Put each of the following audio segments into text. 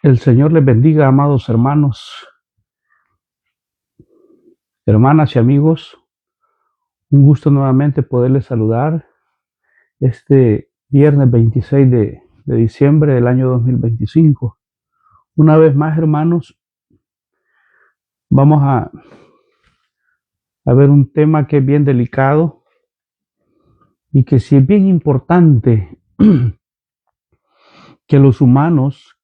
El Señor les bendiga, amados hermanos, hermanas y amigos. Un gusto nuevamente poderles saludar este viernes 26 de diciembre del año 2025. Una vez más, hermanos, vamos a ver un tema que es bien delicado y que sí es bien importante que los humanos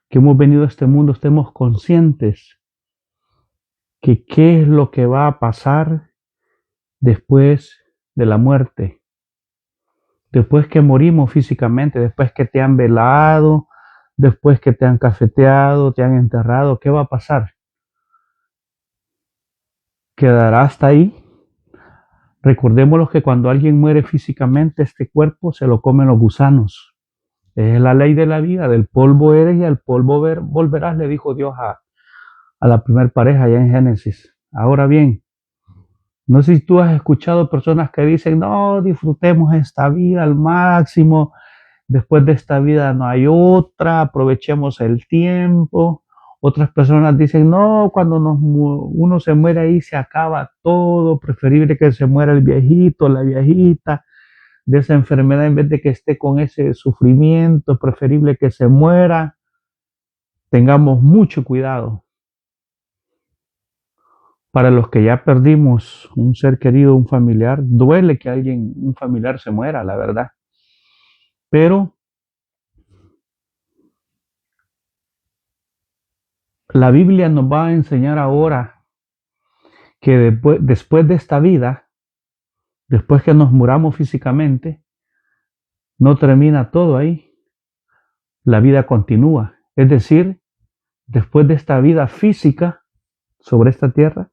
que hemos venido a este mundo estemos conscientes que qué es lo que va a pasar después de la muerte. Después que morimos físicamente, después que te han velado, después que te han cafeteado, te han enterrado, ¿qué va a pasar? ¿Quedará hasta ahí? Recordémoslo que cuando alguien muere físicamente, este cuerpo se lo comen los gusanos. Es la ley de la vida, del polvo eres y al polvo volverás, le dijo Dios a la primer pareja allá en Génesis. Ahora bien, no sé si tú has escuchado personas que dicen, no, disfrutemos esta vida al máximo, después de esta vida no hay otra, aprovechemos el tiempo. Otras personas dicen, no, cuando uno se muere ahí se acaba todo, preferible que se muera el viejito, la viejita, de esa enfermedad en vez de que esté con ese sufrimiento, preferible que se muera. Tengamos mucho cuidado. Para los que ya perdimos un ser querido, un familiar, duele que un familiar se muera, la verdad. Pero la Biblia nos va a enseñar ahora que después de esta vida, después que nos muramos físicamente, no termina todo ahí. La vida continúa. Es decir, después de esta vida física sobre esta tierra,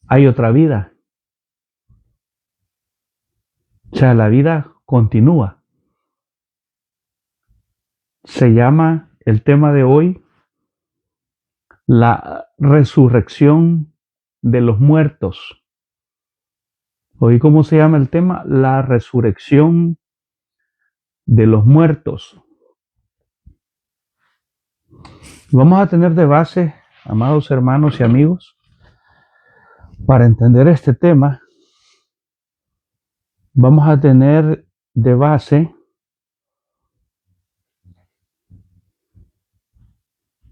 hay otra vida. O sea, la vida continúa. Se llama el tema de hoy la resurrección de los muertos. ¿Oí cómo se llama el tema? La resurrección de los muertos. Vamos a tener de base, amados hermanos y amigos, para entender este tema, vamos a tener de base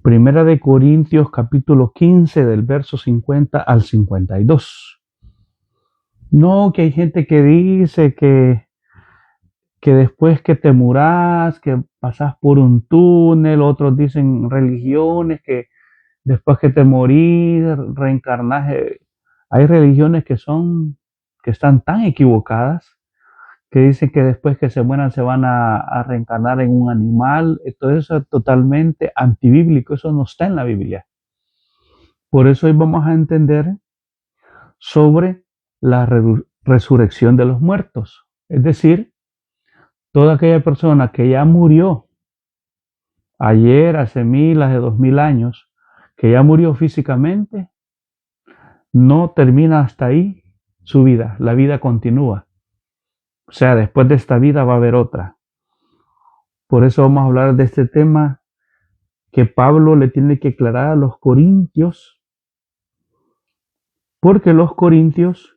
Primera de Corintios capítulo 15 del verso 50 al 52. No, que hay gente que dice que después que te muras, que pasas por un túnel, otros dicen religiones que después que te morís, reencarnás. Hay religiones que están tan equivocadas, que dicen que después que se mueran se van a reencarnar en un animal. Todo eso es totalmente antibíblico, eso no está en la Biblia. Por eso hoy vamos a entender sobre la resurrección de los muertos. Es decir, toda aquella persona que ya murió ayer, hace miles de 2000 años, que ya murió físicamente, no termina hasta ahí su vida, la vida continúa. O sea, después de esta vida va a haber otra. Por eso vamos a hablar de este tema que Pablo le tiene que aclarar a los corintios, porque los corintios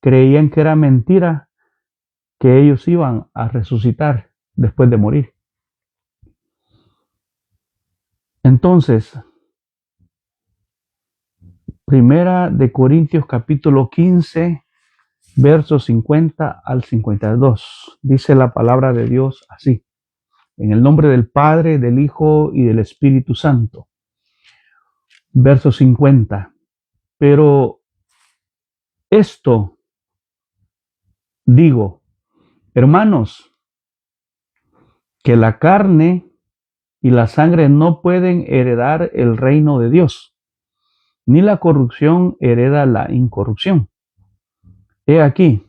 creían que era mentira que ellos iban a resucitar después de morir. Entonces, Primera de Corintios capítulo 15, versos 50 al 52. Dice la palabra de Dios así: en el nombre del Padre, del Hijo y del Espíritu Santo. Verso 50. Pero esto digo, hermanos, que la carne y la sangre no pueden heredar el reino de Dios, ni la corrupción hereda la incorrupción. He aquí,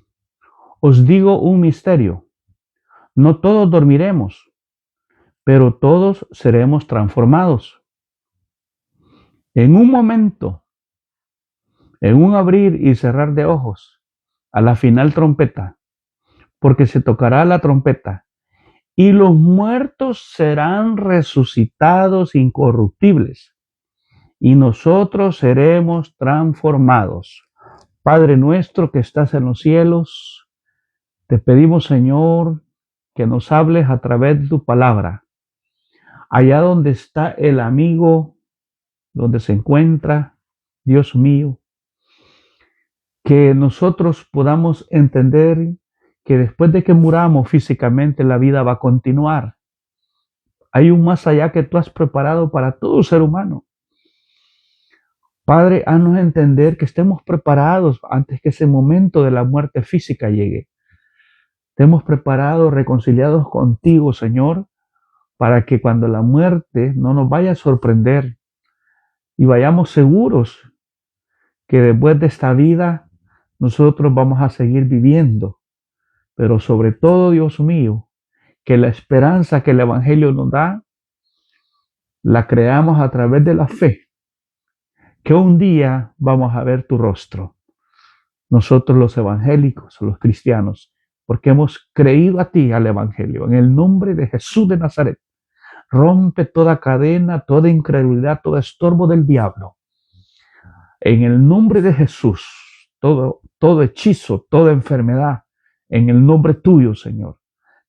os digo un misterio: no todos dormiremos, pero todos seremos transformados. En un momento, en un abrir y cerrar de ojos, a la final trompeta, porque se tocará la trompeta, y los muertos serán resucitados incorruptibles, y nosotros seremos transformados. Padre nuestro que estás en los cielos, te pedimos, Señor, que nos hables a través de tu palabra. Allá donde está el amigo, donde se encuentra, Dios mío, que nosotros podamos entender que después de que muramos físicamente, la vida va a continuar. Hay un más allá que tú has preparado para todo ser humano. Padre, haznos entender que estemos preparados antes que ese momento de la muerte física llegue. Estemos preparados, reconciliados contigo, Señor, para que cuando la muerte no nos vaya a sorprender y vayamos seguros que después de esta vida nosotros vamos a seguir viviendo. Pero sobre todo, Dios mío, que la esperanza que el Evangelio nos da, la creamos a través de la fe, que un día vamos a ver tu rostro. Nosotros los evangélicos, los cristianos, porque hemos creído a ti, al Evangelio, en el nombre de Jesús de Nazaret. Rompe toda cadena, toda incredulidad, todo estorbo del diablo. En el nombre de Jesús, todo hechizo, toda enfermedad, en el nombre tuyo, Señor.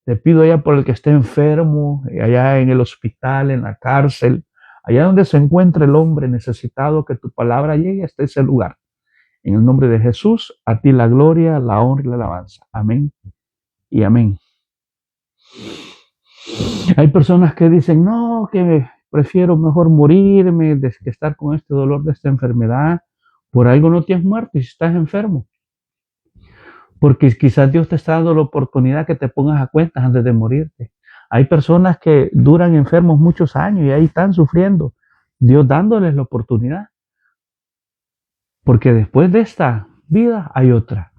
Te pido allá por el que esté enfermo, allá en el hospital, en la cárcel, allá donde se encuentre el hombre necesitado, que tu palabra llegue hasta ese lugar. En el nombre de Jesús, a ti la gloria, la honra y la alabanza. Amén y amén. Hay personas que dicen, no, que prefiero mejor morirme que estar con este dolor de esta enfermedad. Por algo no te has muerto y si estás enfermo. Porque quizás Dios te está dando la oportunidad que te pongas a cuentas antes de morirte. Hay personas que duran enfermos muchos años y ahí están sufriendo. Dios dándoles la oportunidad. Porque después de esta vida hay otra.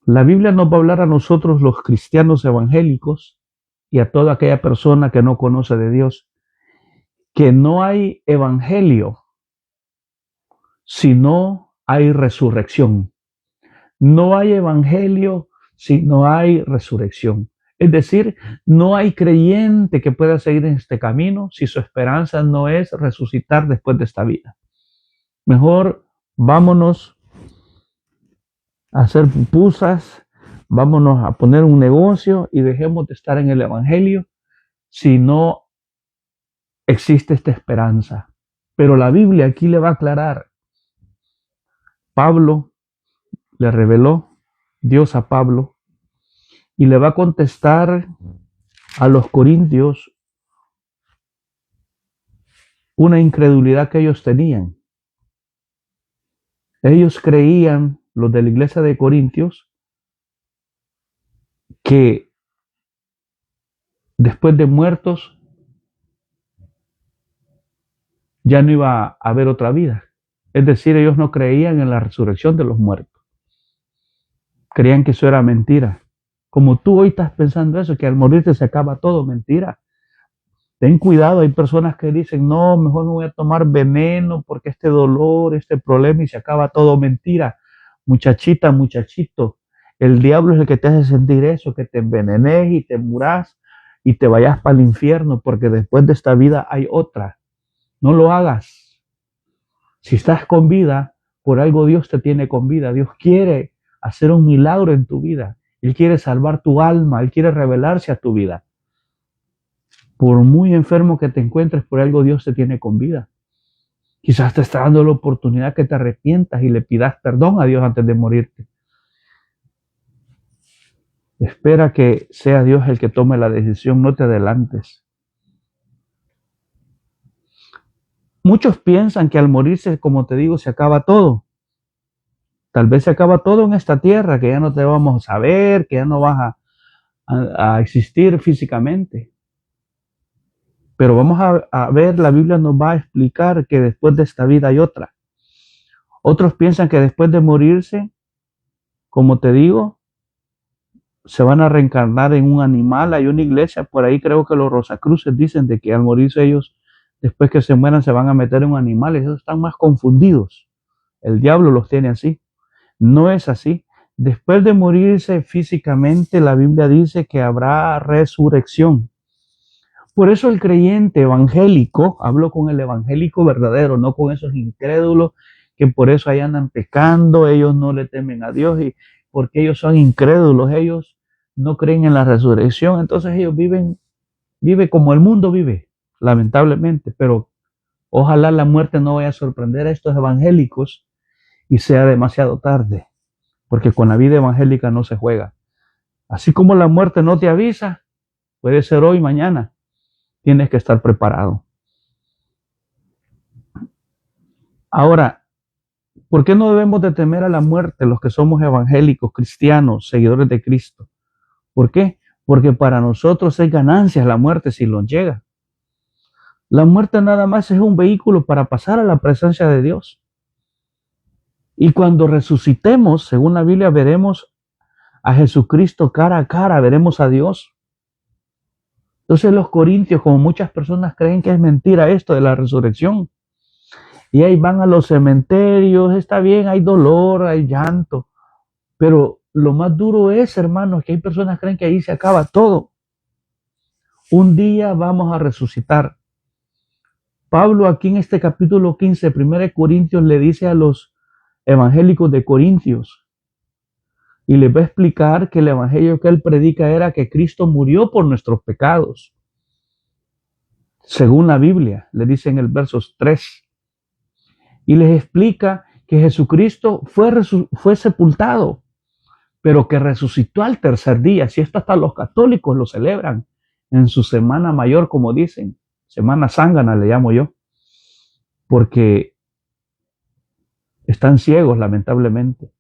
La Biblia nos va a hablar a nosotros los cristianos evangélicos y a toda aquella persona que no conoce de Dios, que no hay evangelio si no hay resurrección. No hay evangelio si no hay resurrección. Es decir, no hay creyente que pueda seguir en este camino si su esperanza no es resucitar después de esta vida. Mejor vámonos a hacer pupusas, vámonos a poner un negocio y dejemos de estar en el evangelio si no existe esta esperanza. Pero la Biblia aquí le va a aclarar. Pablo le reveló Dios a Pablo y le va a contestar a los corintios una incredulidad que ellos tenían. Ellos creían, los de la iglesia de Corintios, que después de muertos ya no iba a haber otra vida. Es decir, ellos no creían en la resurrección de los muertos. Creían que eso era mentira. Como tú hoy estás pensando eso, que al morirte se acaba todo, mentira. Ten cuidado, hay personas que dicen, no, mejor me voy a tomar veneno porque este dolor, este problema y se acaba todo, mentira. Muchachita, muchachito, el diablo es el que te hace sentir eso, que te envenenes y te muras y te vayas para el infierno porque después de esta vida hay otra. No lo hagas. Si estás con vida, por algo Dios te tiene con vida. Dios quiere hacer un milagro en tu vida. Él quiere salvar tu alma, Él quiere revelarse a tu vida. Por muy enfermo que te encuentres, por algo Dios te tiene con vida. Quizás te está dando la oportunidad que te arrepientas y le pidas perdón a Dios antes de morirte. Espera que sea Dios el que tome la decisión, no te adelantes. Muchos piensan que al morirse, como te digo, se acaba todo. Tal vez se acaba todo en esta tierra, que ya no te vamos a ver, que ya no vas a existir físicamente. Pero vamos a ver, la Biblia nos va a explicar que después de esta vida hay otra. Otros piensan que después de morirse, como te digo, se van a reencarnar en un animal. Hay una iglesia, por ahí creo que los Rosacruces dicen de que al morirse ellos, después que se mueran, se van a meter en un animal. Ellos están más confundidos. El diablo los tiene así. No es así. Después de morirse físicamente, la Biblia dice que habrá resurrección. Por eso el creyente evangélico, hablo con el evangélico verdadero, no con esos incrédulos que por eso ahí andan pecando, ellos no le temen a Dios y porque ellos son incrédulos, ellos no creen en la resurrección, entonces ellos vive como el mundo vive, lamentablemente, pero ojalá la muerte no vaya a sorprender a estos evangélicos y sea demasiado tarde, porque con la vida evangélica no se juega. Así como la muerte no te avisa, puede ser hoy, mañana. Tienes que estar preparado. Ahora, ¿por qué no debemos de temer a la muerte los que somos evangélicos, cristianos, seguidores de Cristo? ¿Por qué? Porque para nosotros es ganancia la muerte si nos llega. La muerte nada más es un vehículo para pasar a la presencia de Dios. Y cuando resucitemos, según la Biblia, veremos a Jesucristo cara a cara, veremos a Dios. Entonces los corintios, como muchas personas creen que es mentira esto de la resurrección, y ahí van a los cementerios, está bien, hay dolor, hay llanto, pero lo más duro es, hermanos, que hay personas que creen que ahí se acaba todo. Un día vamos a resucitar. Pablo aquí en este capítulo 15, 1 Corintios, le dice a los evangélicos de Corintios, y les va a explicar que el evangelio que él predica era que Cristo murió por nuestros pecados. Según la Biblia, le dice en el verso 3. Y les explica que Jesucristo fue sepultado, pero que resucitó al tercer día. Si esto hasta los católicos lo celebran en su semana mayor, como dicen, semana zángana le llamo yo, porque están ciegos lamentablemente.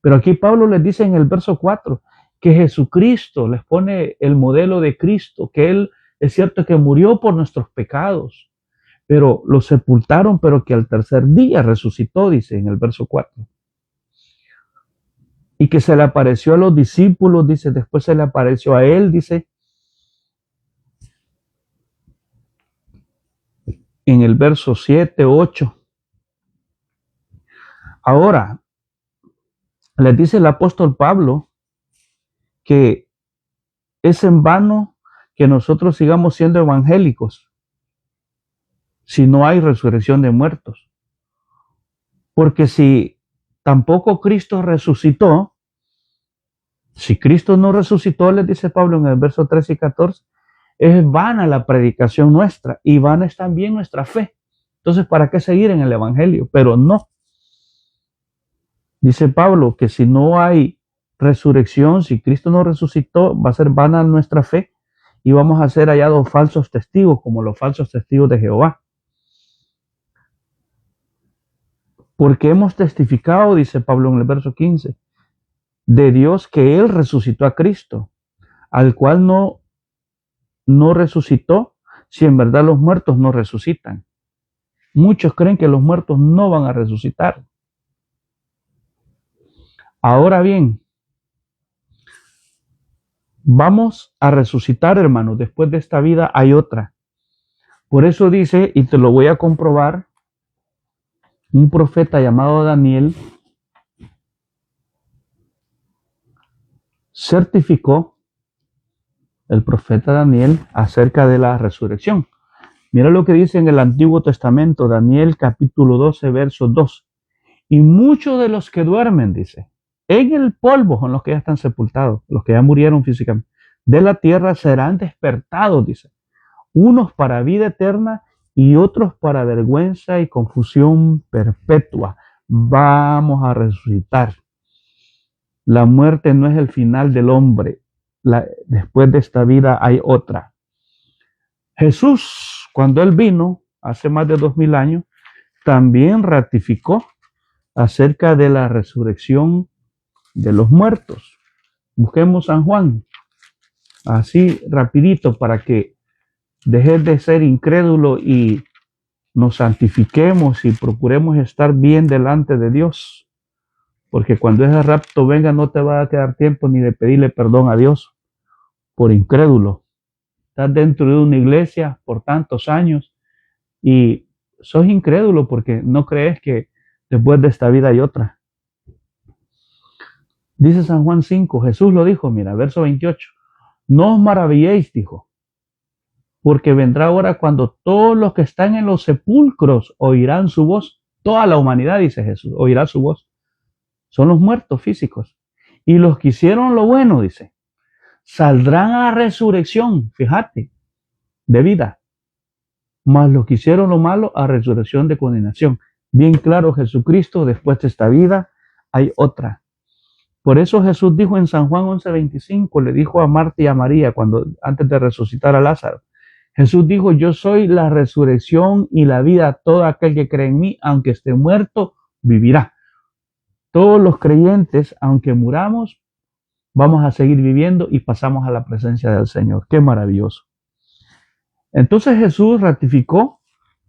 Pero aquí Pablo les dice en el verso 4 que Jesucristo les pone el modelo de Cristo, que Él es cierto que murió por nuestros pecados, pero lo sepultaron, pero que al tercer día resucitó, dice en el verso 4. Y que se le apareció a los discípulos, dice, después se le apareció a él, dice, en el verso 7, 8. Ahora, les dice el apóstol Pablo que es en vano que nosotros sigamos siendo evangélicos si no hay resurrección de muertos. Porque si tampoco Cristo resucitó, si Cristo no resucitó, les dice Pablo en el verso 13 y 14, es vana la predicación nuestra y vana es también nuestra fe. Entonces, ¿para qué seguir en el evangelio? Pero no. Dice Pablo que si no hay resurrección, si Cristo no resucitó, va a ser vana nuestra fe y vamos a ser hallados falsos testigos, como los falsos testigos de Jehová. Porque hemos testificado, dice Pablo en el verso 15, de Dios que Él resucitó a Cristo, al cual no resucitó, si en verdad los muertos no resucitan. Muchos creen que los muertos no van a resucitar. Ahora bien, vamos a resucitar, hermanos. Después de esta vida hay otra. Por eso dice, y te lo voy a comprobar, un profeta llamado Daniel certificó, el profeta Daniel, acerca de la resurrección. Mira lo que dice en el Antiguo Testamento, Daniel capítulo 12, verso 2. Y muchos de los que duermen, dice, en el polvo son los que ya están sepultados, los que ya murieron físicamente, de la tierra serán despertados, dice, unos para vida eterna y otros para vergüenza y confusión perpetua. Vamos a resucitar. La muerte no es el final del hombre. Después de esta vida hay otra. Jesús, cuando él vino, hace más de 2000 años, también ratificó acerca de la resurrección de los muertos. Busquemos San Juan, así rapidito, para que dejes de ser incrédulo y nos santifiquemos y procuremos estar bien delante de Dios. Porque cuando ese rapto venga no te va a quedar tiempo ni de pedirle perdón a Dios por incrédulo. Estás dentro de una iglesia por tantos años y sos incrédulo porque no crees que después de esta vida hay otra. Dice San Juan 5, Jesús lo dijo, mira, verso 28. No os maravilléis, dijo, porque vendrá hora cuando todos los que están en los sepulcros oirán su voz. Toda la humanidad, dice Jesús, oirá su voz. Son los muertos físicos. Y los que hicieron lo bueno, dice, saldrán a la resurrección, fíjate, de vida. Mas los que hicieron lo malo, a resurrección de condenación. Bien claro, Jesucristo, después de esta vida, hay otra. Por eso Jesús dijo en San Juan 11:25, le dijo a Marta y a María, antes de resucitar a Lázaro, Jesús dijo, yo soy la resurrección y la vida. Todo aquel que cree en mí, aunque esté muerto, vivirá. Todos los creyentes, aunque muramos, vamos a seguir viviendo y pasamos a la presencia del Señor. Qué maravilloso. Entonces Jesús ratificó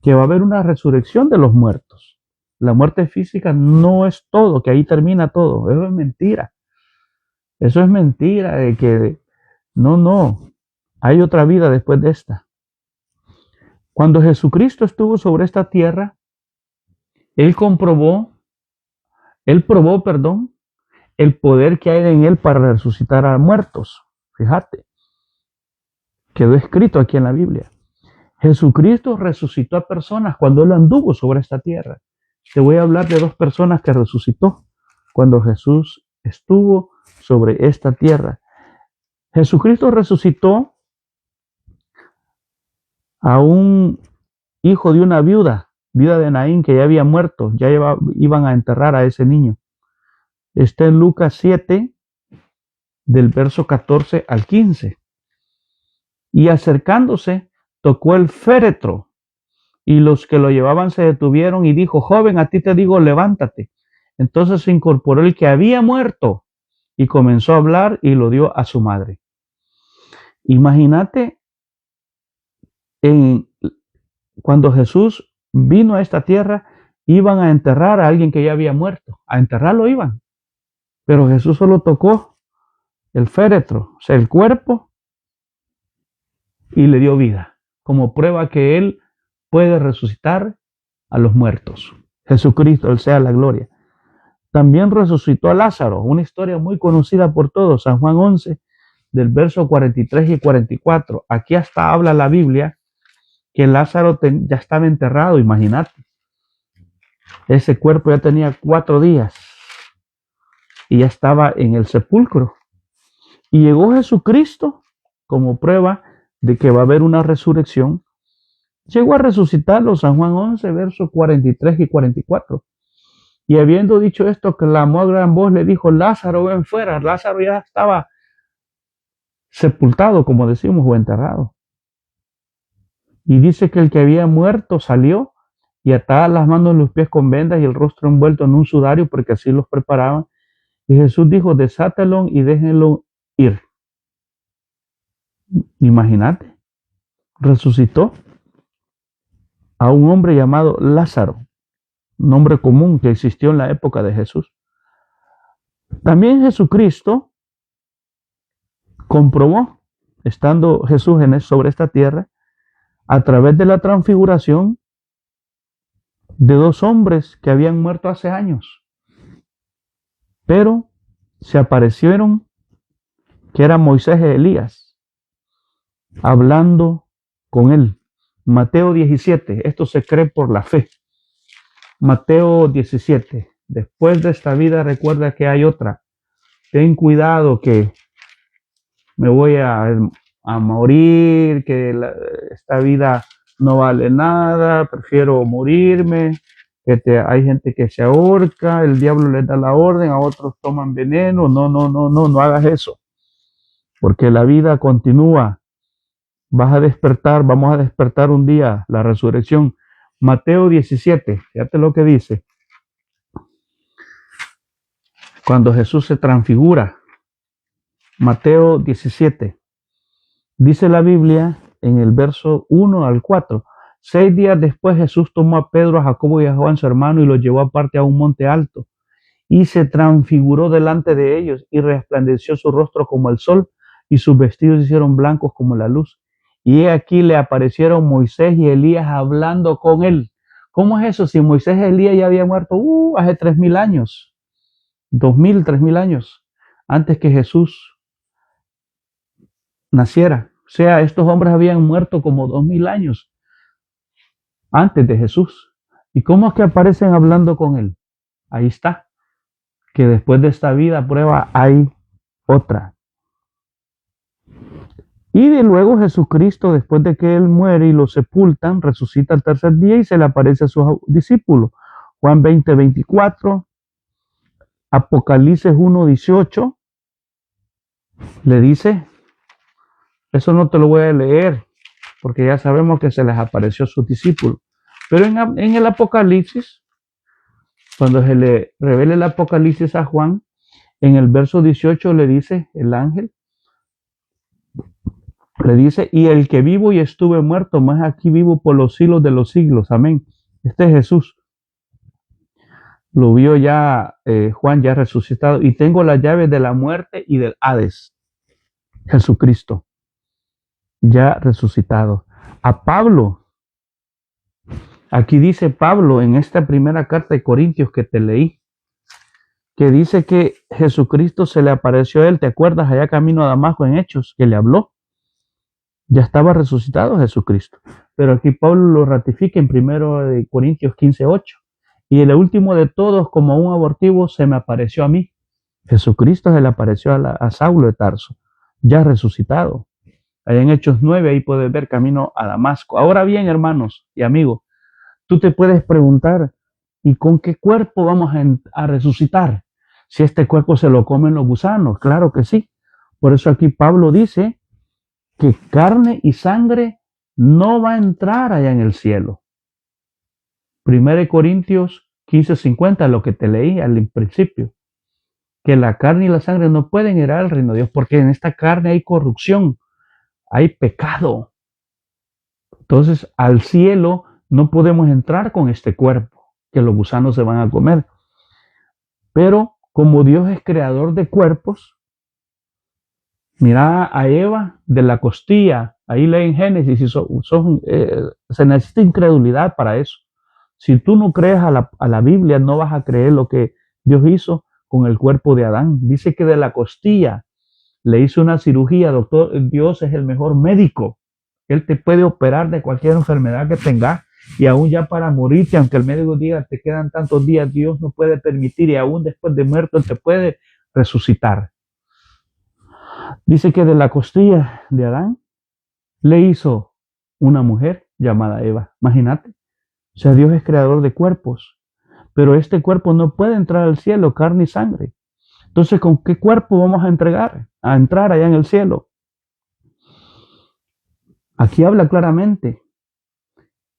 que va a haber una resurrección de los muertos. La muerte física no es todo, que ahí termina todo. Eso es mentira. Eso es mentira de que no, hay otra vida después de esta. Cuando Jesucristo estuvo sobre esta tierra, Él probó, el poder que hay en Él para resucitar a muertos. Fíjate, quedó escrito aquí en la Biblia. Jesucristo resucitó a personas cuando Él anduvo sobre esta tierra. Te voy a hablar de dos personas que resucitó cuando Jesús estuvo sobre esta tierra. Jesucristo resucitó a un hijo de una viuda de Naín, que ya había muerto, ya iban a enterrar a ese niño. Está en Lucas 7, del verso 14 al 15. Y acercándose, tocó el féretro, y los que lo llevaban se detuvieron y dijo, joven, a ti te digo, levántate. Entonces se incorporó el que había muerto y comenzó a hablar y lo dio a su madre. Imagínate, cuando Jesús vino a esta tierra, iban a enterrar a alguien que ya había muerto. A enterrarlo iban. Pero Jesús solo tocó el féretro, o sea, el cuerpo, y le dio vida, como prueba que Él puede resucitar a los muertos. Jesucristo, Él sea la gloria. También resucitó a Lázaro, una historia muy conocida por todos, San Juan 11, del verso 43 y 44. Aquí hasta habla la Biblia que Lázaro ya estaba enterrado, imagínate. Ese cuerpo ya tenía 4 días y ya estaba en el sepulcro. Y llegó Jesucristo como prueba de que va a haber una resurrección. Llegó a resucitarlo, San Juan 11, versos 43 y 44. Y habiendo dicho esto, clamó a gran voz, le dijo, Lázaro, ven fuera. Lázaro ya estaba sepultado, como decimos, o enterrado. Y dice que el que había muerto salió y ataba las manos y los pies con vendas y el rostro envuelto en un sudario, porque así los preparaban. Y Jesús dijo, desátelo y déjenlo ir. Imagínate, resucitó a un hombre llamado Lázaro, nombre común que existió en la época de Jesús. También Jesucristo comprobó, estando Jesús sobre esta tierra, a través de la transfiguración de 2 hombres que habían muerto hace años, pero se aparecieron, que eran Moisés y Elías, hablando con él. Mateo 17, esto se cree por la fe. Mateo 17, después de esta vida recuerda que hay otra. Ten cuidado que me voy a morir, que esta vida no vale nada, prefiero morirme, hay gente que se ahorca, el diablo les da la orden, a otros toman veneno. No hagas eso, porque la vida continúa. Vamos a despertar un día, la resurrección. Mateo 17, fíjate lo que dice. Cuando Jesús se transfigura, Mateo 17, dice la Biblia en el verso 1 al 4, 6 días después Jesús tomó a Pedro, a Jacobo y a Juan su hermano y los llevó aparte a un monte alto y se transfiguró delante de ellos y resplandeció su rostro como el sol y sus vestidos se hicieron blancos como la luz. Y aquí le aparecieron Moisés y Elías hablando con él. ¿Cómo es eso? Si Moisés y Elías ya habían muerto hace 3.000 años, 2.000, 3.000 años. antes que Jesús naciera. O sea, estos hombres habían muerto como 2000 años antes de Jesús. ¿Y cómo es que aparecen hablando con él? Ahí está, que después de esta vida prueba hay otra. Y de luego Jesucristo, después de que él muere y lo sepultan, resucita al tercer día y se le aparece a sus discípulos. Juan 20:24, Apocalipsis 1:18, le dice, eso no te lo voy a leer, porque ya sabemos que se les apareció a sus discípulos. Pero en el Apocalipsis, cuando se le revela el Apocalipsis a Juan, en el verso 18 le dice el ángel, le dice, y el que vivo y estuve muerto, más aquí vivo por los siglos de los siglos. Amén. Este es Jesús. Lo vio ya Juan, ya resucitado. Y tengo las llaves de la muerte y del Hades. Jesucristo, ya resucitado. A Pablo, aquí dice Pablo en esta primera carta de Corintios que te leí, que dice que Jesucristo se le apareció a él. ¿Te acuerdas allá camino a Damasco en Hechos que le habló? Ya estaba resucitado Jesucristo. Pero aquí Pablo lo ratifica en 1 Corintios 15:8. Y el último de todos, como un abortivo, se me apareció a mí. Jesucristo se le apareció a Saulo de Tarso, ya resucitado. Allá en Hechos 9, ahí puedes ver camino a Damasco. Ahora bien, hermanos y amigos, tú te puedes preguntar, ¿y con qué cuerpo vamos a resucitar? Si este cuerpo se lo comen los gusanos, claro que sí. Por eso aquí Pablo dice que carne y sangre no va a entrar allá en el cielo. 1 Corintios 15:50, lo que te leí al principio, que la carne y la sangre no pueden ir al reino de Dios, porque en esta carne hay corrupción, hay pecado. Entonces, al cielo no podemos entrar con este cuerpo, que los gusanos se van a comer. Pero como Dios es creador de cuerpos, mira a Eva de la costilla, ahí lee en Génesis, se necesita incredulidad para eso. Si tú no crees a la Biblia, no vas a creer lo que Dios hizo con el cuerpo de Adán. Dice que de la costilla le hizo una cirugía. Doctor, Dios es el mejor médico. Él te puede operar de cualquier enfermedad que tengas y aún ya para morirte, aunque el médico diga te quedan tantos días, Dios no puede permitir y aún después de muerto Él te puede resucitar. Dice que de la costilla de Adán le hizo una mujer llamada Eva. Imagínate. O sea, Dios es creador de cuerpos, pero este cuerpo no puede entrar al cielo, carne y sangre. Entonces, ¿con qué cuerpo vamos a entrar allá en el cielo? Aquí habla claramente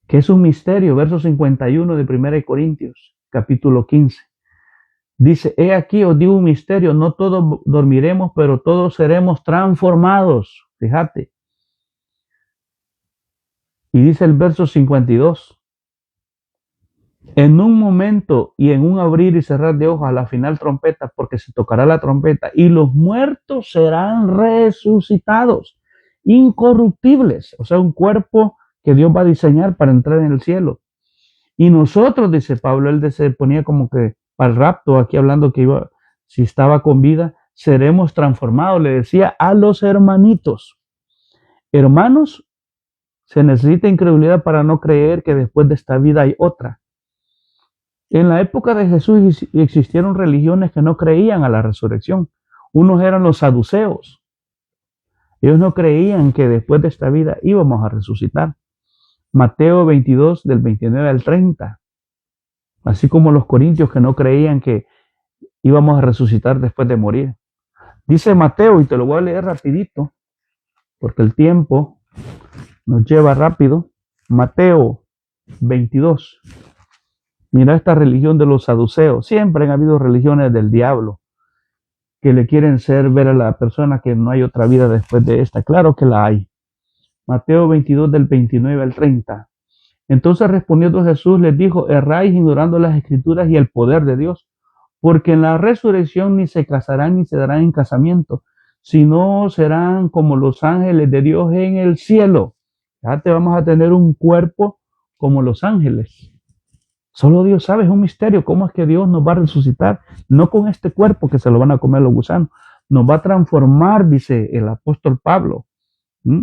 que es un misterio, verso 51 de 1 Corintios, capítulo 15. Dice, he aquí os digo un misterio, no todos dormiremos, pero todos seremos transformados. Fíjate. Y dice el verso 52. En un momento y en un abrir y cerrar de ojos a la final trompeta, porque se tocará la trompeta, y los muertos serán resucitados, incorruptibles, o sea, un cuerpo que Dios va a diseñar para entrar en el cielo. Y nosotros, dice Pablo, él se ponía como que para el rapto, aquí hablando que iba, si estaba con vida, seremos transformados, le decía a los hermanitos. Hermanos, se necesita incredulidad para no creer que después de esta vida hay otra. En la época de Jesús existieron religiones que no creían a la resurrección. Unos eran los saduceos. Ellos no creían que después de esta vida íbamos a resucitar. Mateo 22, del 29 al 30. Así como los corintios que no creían que íbamos a resucitar después de morir. Dice Mateo, y te lo voy a leer rapidito, porque el tiempo nos lleva rápido. Mateo 22. Mira esta religión de los saduceos. Siempre han habido religiones del diablo que le quieren ver a la persona que no hay otra vida después de esta. Claro que la hay. Mateo 22 del 29 al 30. Entonces respondiendo Jesús les dijo, erráis ignorando las escrituras y el poder de Dios, porque en la resurrección ni se casarán ni se darán en casamiento, sino serán como los ángeles de Dios en el cielo. Fíjate, vamos a tener un cuerpo como los ángeles. Solo Dios sabe, es un misterio cómo es que Dios nos va a resucitar, no con este cuerpo que se lo van a comer los gusanos. nos va a transformar, dice el apóstol Pablo. ¿Mm?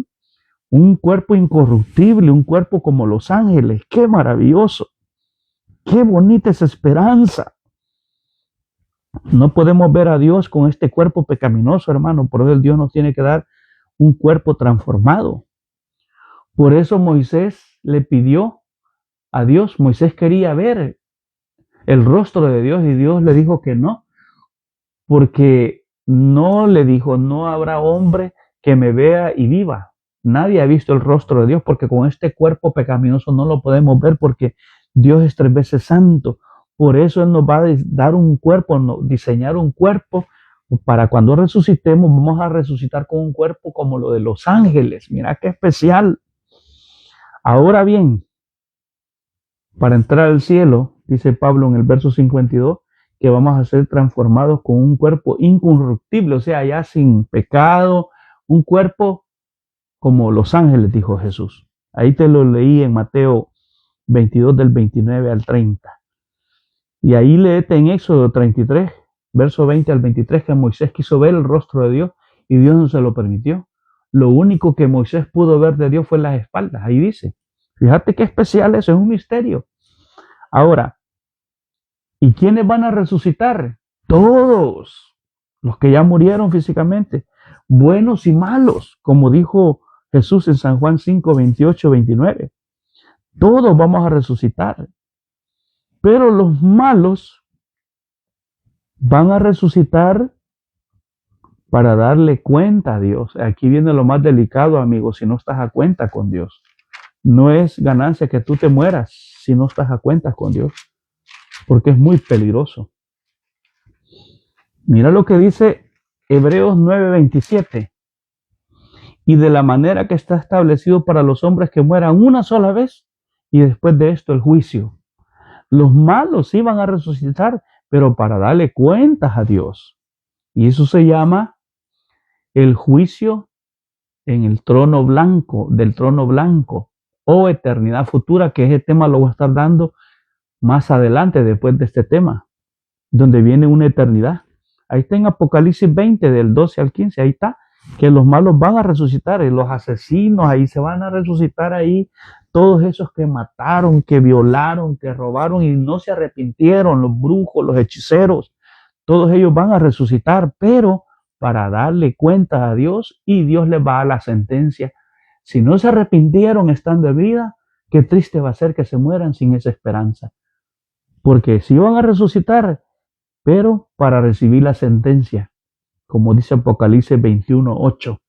Un cuerpo incorruptible, un cuerpo como los ángeles. ¡Qué maravilloso! ¡Qué bonita esa esperanza! No podemos ver a Dios con este cuerpo pecaminoso, hermano. Por eso Dios nos tiene que dar un cuerpo transformado. Por eso Moisés le pidió a Dios. Moisés quería ver el rostro de Dios y Dios le dijo que no, porque no le dijo, no habrá hombre que me vea y viva. Nadie ha visto el rostro de Dios porque con este cuerpo pecaminoso no lo podemos ver porque Dios es 3 veces santo. Por eso Él nos va a dar un cuerpo, diseñar un cuerpo para cuando resucitemos, vamos a resucitar con un cuerpo como lo de los ángeles. Mira qué especial. Ahora bien, para entrar al cielo, dice Pablo en el verso 52, que vamos a ser transformados con un cuerpo incorruptible, o sea, ya sin pecado, un cuerpo como los ángeles, dijo Jesús. Ahí te lo leí en Mateo 22 del 29 al 30. Y ahí léete en Éxodo 33, verso 20 al 23, que Moisés quiso ver el rostro de Dios y Dios no se lo permitió. Lo único que Moisés pudo ver de Dios fue las espaldas. Ahí dice. Fíjate qué especial eso, es un misterio. Ahora, ¿y quiénes van a resucitar? Todos los que ya murieron físicamente, buenos y malos, como dijo Jesús en San Juan 5, 28, 29. Todos vamos a resucitar. Pero los malos van a resucitar para darle cuenta a Dios. Aquí viene lo más delicado, amigos, si no estás a cuenta con Dios. No es ganancia que tú te mueras si no estás a cuenta con Dios, porque es muy peligroso. Mira lo que dice Hebreos 9:27. Y de la manera que está establecido para los hombres que mueran una sola vez y después de esto el juicio. Los malos iban a resucitar, pero para darle cuentas a Dios. Y eso se llama el juicio en el trono blanco, del trono blanco, o eternidad futura, que ese tema lo voy a estar dando más adelante, después de este tema, donde viene una eternidad. Ahí está en Apocalipsis 20, del 12 al 15, ahí está, que los malos van a resucitar, y los asesinos ahí se van a resucitar ahí, todos esos que mataron, que violaron, que robaron y no se arrepintieron, los brujos, los hechiceros, todos ellos van a resucitar, pero para darle cuentas a Dios y Dios les va a la sentencia. Si no se arrepintieron estando de vida, qué triste va a ser que se mueran sin esa esperanza. Porque si van a resucitar, pero para recibir la sentencia, como dice Apocalipsis 21:8.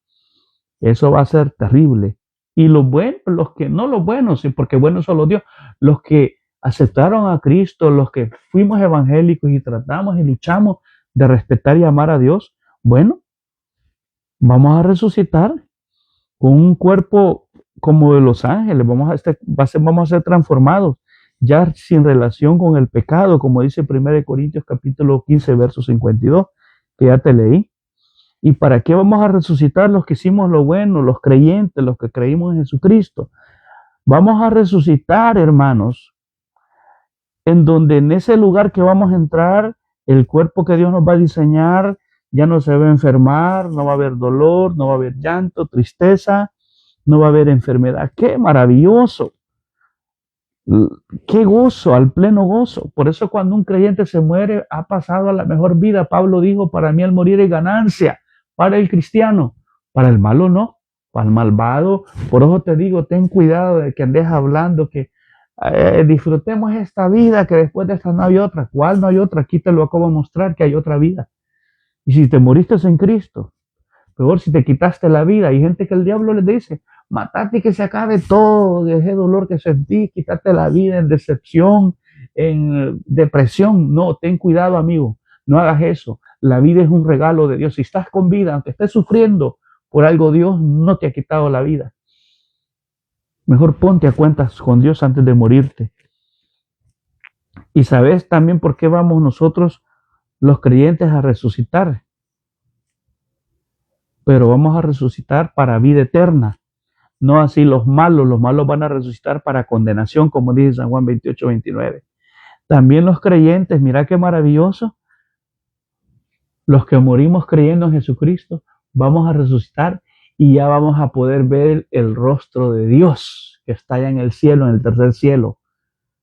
Eso va a ser terrible. Y los buenos, los que no los buenos, porque buenos son los Dios, los que aceptaron a Cristo, los que fuimos evangélicos y tratamos y luchamos de respetar y amar a Dios, bueno, vamos a resucitar con un cuerpo como de los ángeles, vamos a ser transformados, ya sin relación con el pecado, como dice 1 Corintios capítulo 15, verso 52, que ya te leí. ¿Y para qué vamos a resucitar los que hicimos lo bueno, los creyentes, los que creímos en Jesucristo? Vamos a resucitar, hermanos, en donde en ese lugar que vamos a entrar, el cuerpo que Dios nos va a diseñar ya no se va a enfermar, no va a haber dolor, no va a haber llanto, tristeza, no va a haber enfermedad. ¡Qué maravilloso! ¡Qué gozo, al pleno gozo! Por eso cuando un creyente se muere, ha pasado a la mejor vida. Pablo dijo, para mí el morir es ganancia. Para el cristiano, para el malo no, para el malvado. Por eso te digo, ten cuidado de que andes hablando que disfrutemos esta vida, que después de esta no hay otra. ¿Cuál no hay otra? Aquí te lo acabo de mostrar que hay otra vida. Y si te moriste en Cristo, peor si te quitaste la vida. Hay gente que el diablo les dice, matate y que se acabe todo, de ese dolor que sentí, quitarte la vida en decepción, en depresión. No, ten cuidado, amigo, no hagas eso. La vida es un regalo de Dios. Si estás con vida, aunque estés sufriendo por algo, Dios no te ha quitado la vida. Mejor ponte a cuentas con Dios antes de morirte. Y sabes también por qué vamos nosotros, los creyentes, a resucitar. Pero vamos a resucitar para vida eterna. No así los malos van a resucitar para condenación, como dice San Juan 28:29. También los creyentes, mira qué maravilloso. Los que morimos creyendo en Jesucristo, vamos a resucitar y ya vamos a poder ver el rostro de Dios que está allá en el cielo, en el tercer cielo.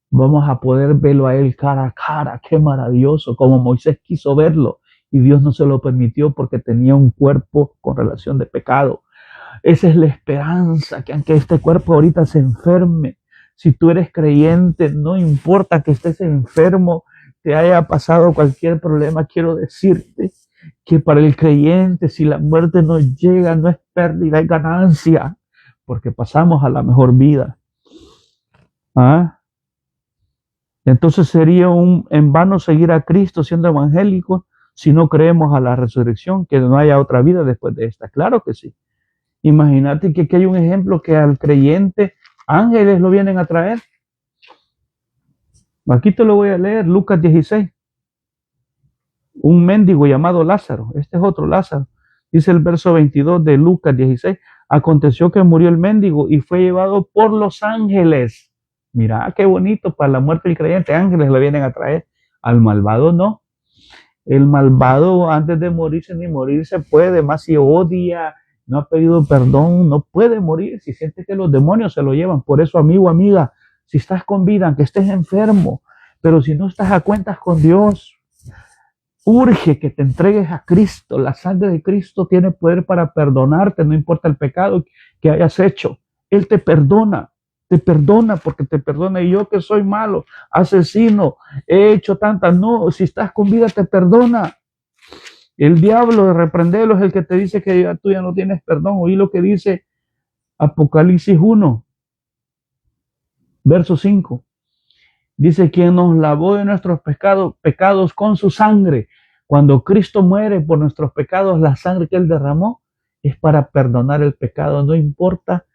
Vamos a poder verlo a Él cara a cara. Qué maravilloso, como Moisés quiso verlo y Dios no se lo permitió porque tenía un cuerpo con relación de pecado. Esa es la esperanza, que aunque este cuerpo ahorita se enferme, si tú eres creyente, no importa que estés enfermo, te haya pasado cualquier problema, quiero decirte que para el creyente, si la muerte no llega, no es pérdida, es ganancia, porque pasamos a la mejor vida. ¿Ah? Entonces sería en vano seguir a Cristo siendo evangélicos si no creemos a la resurrección, que no haya otra vida después de esta. Claro que sí. Imagínate que aquí hay un ejemplo que al creyente ángeles lo vienen a traer. Aquí te lo voy a leer, Lucas 16. Un mendigo llamado Lázaro, este es otro Lázaro. Dice el verso 22 de Lucas 16. Aconteció que murió el mendigo y fue llevado por los ángeles. Mira, qué bonito, para la muerte del creyente, ángeles le vienen a traer. Al malvado no. El malvado antes de morirse ni morirse puede, más si odia, no ha pedido perdón, no puede morir si siente que los demonios se lo llevan. Por eso, amigo, amiga, si estás con vida, aunque estés enfermo, pero si no estás a cuentas con Dios, urge que te entregues a Cristo. La sangre de Cristo tiene poder para perdonarte, no importa el pecado que hayas hecho. Él te perdona porque te perdona. Y yo que soy malo, asesino, he hecho tantas, no, si estás con vida te perdona. El diablo de reprenderlo es el que te dice que tú ya no tienes perdón. Oí lo que dice Apocalipsis 1, verso 5. Dice, quien nos lavó de nuestros pecados con su sangre. Cuando Cristo muere por nuestros pecados, la sangre que Él derramó es para perdonar el pecado. No importa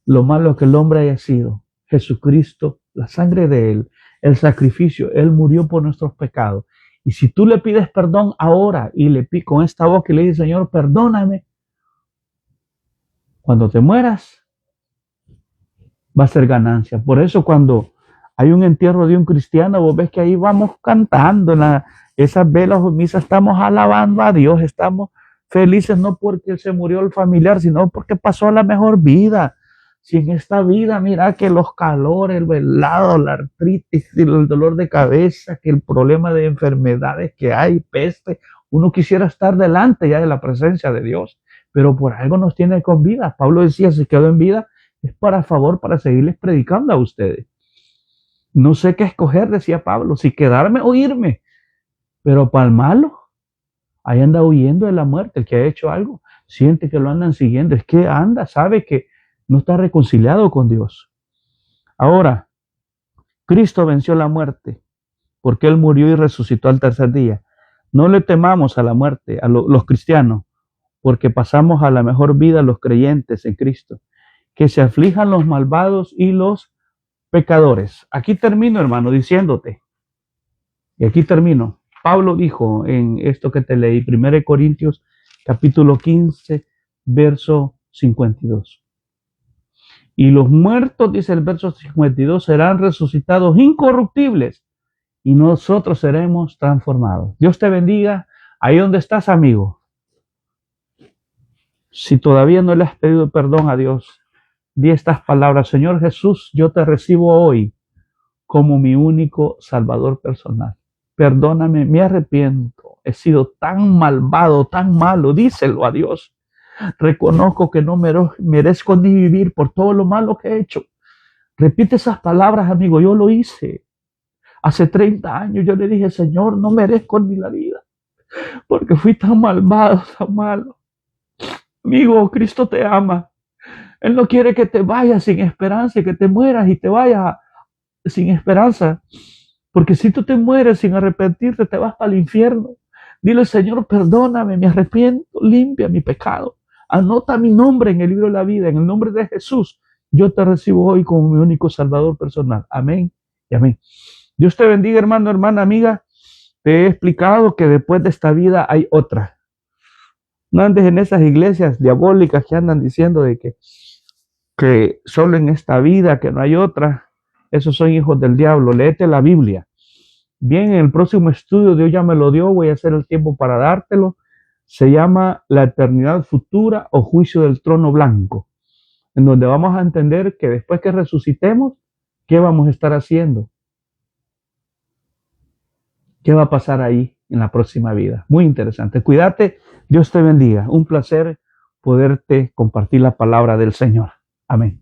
lo malo que el hombre haya sido. Jesucristo, la sangre de Él, el sacrificio, Él murió por nuestros pecados. Y si tú le pides perdón ahora y le pides con esta boca y le dices, Señor, perdóname, cuando te mueras, va a ser ganancia. Por eso cuando hay un entierro de un cristiano, vos ves que ahí vamos cantando, esas velas o misas, estamos alabando a Dios, estamos felices no porque se murió el familiar, sino porque pasó la mejor vida. Si en esta vida, mira que los calores, el velado, la artritis, el dolor de cabeza, que el problema de enfermedades que hay, peste, uno quisiera estar delante ya de la presencia de Dios, pero por algo nos tiene con vida. Pablo decía, si quedó en vida, es para favor, para seguirles predicando a ustedes. No sé qué escoger, decía Pablo, si quedarme o irme, pero para el malo, ahí anda huyendo de la muerte. El que ha hecho algo, siente que lo andan siguiendo, es que anda, sabe que no está reconciliado con Dios. Ahora, Cristo venció la muerte porque Él murió y resucitó al tercer día. No le temamos a la muerte, a los cristianos, porque pasamos a la mejor vida los creyentes en Cristo. Que se aflijan los malvados y los pecadores. Aquí termino, hermano, diciéndote, y aquí termino. Pablo dijo en esto que te leí, 1 Corintios capítulo 15, verso 52. Y los muertos, dice el verso 52, serán resucitados incorruptibles y nosotros seremos transformados. Dios te bendiga ahí donde estás, amigo. Si todavía no le has pedido perdón a Dios, di estas palabras: Señor Jesús, yo te recibo hoy como mi único Salvador personal. Perdóname, me arrepiento. He sido tan malvado, tan malo. Díselo a Dios. Reconozco que no merezco ni vivir por todo lo malo que he hecho. Repite esas palabras, amigo. Yo lo hice. Hace 30 años yo le dije, Señor, no merezco ni la vida, porque fui tan malvado, tan malo. Amigo, Cristo te ama. Él no quiere que te vayas sin esperanza, que te mueras y te vayas sin esperanza. Porque si tú te mueres sin arrepentirte, te vas para el infierno. Dile, Señor, perdóname, me arrepiento, limpia mi pecado. Anota mi nombre en el libro de la vida, en el nombre de Jesús. Yo te recibo hoy como mi único Salvador personal. Amén y amén. Dios te bendiga, hermano, hermana, amiga. Te he explicado que después de esta vida hay otra. No andes en esas iglesias diabólicas que andan diciendo de que solo en esta vida, que no hay otra. Esos son hijos del diablo. Léete la Biblia. bien, en el próximo estudio, Dios ya me lo dio, voy a hacer el tiempo para dártelo. Se llama La eternidad futura o juicio del trono blanco, en donde vamos a entender que después que resucitemos, ¿qué vamos a estar haciendo? ¿Qué va a pasar ahí en la próxima vida? Muy interesante. Cuídate, Dios te bendiga. Un placer poderte compartir la palabra del Señor. Amén.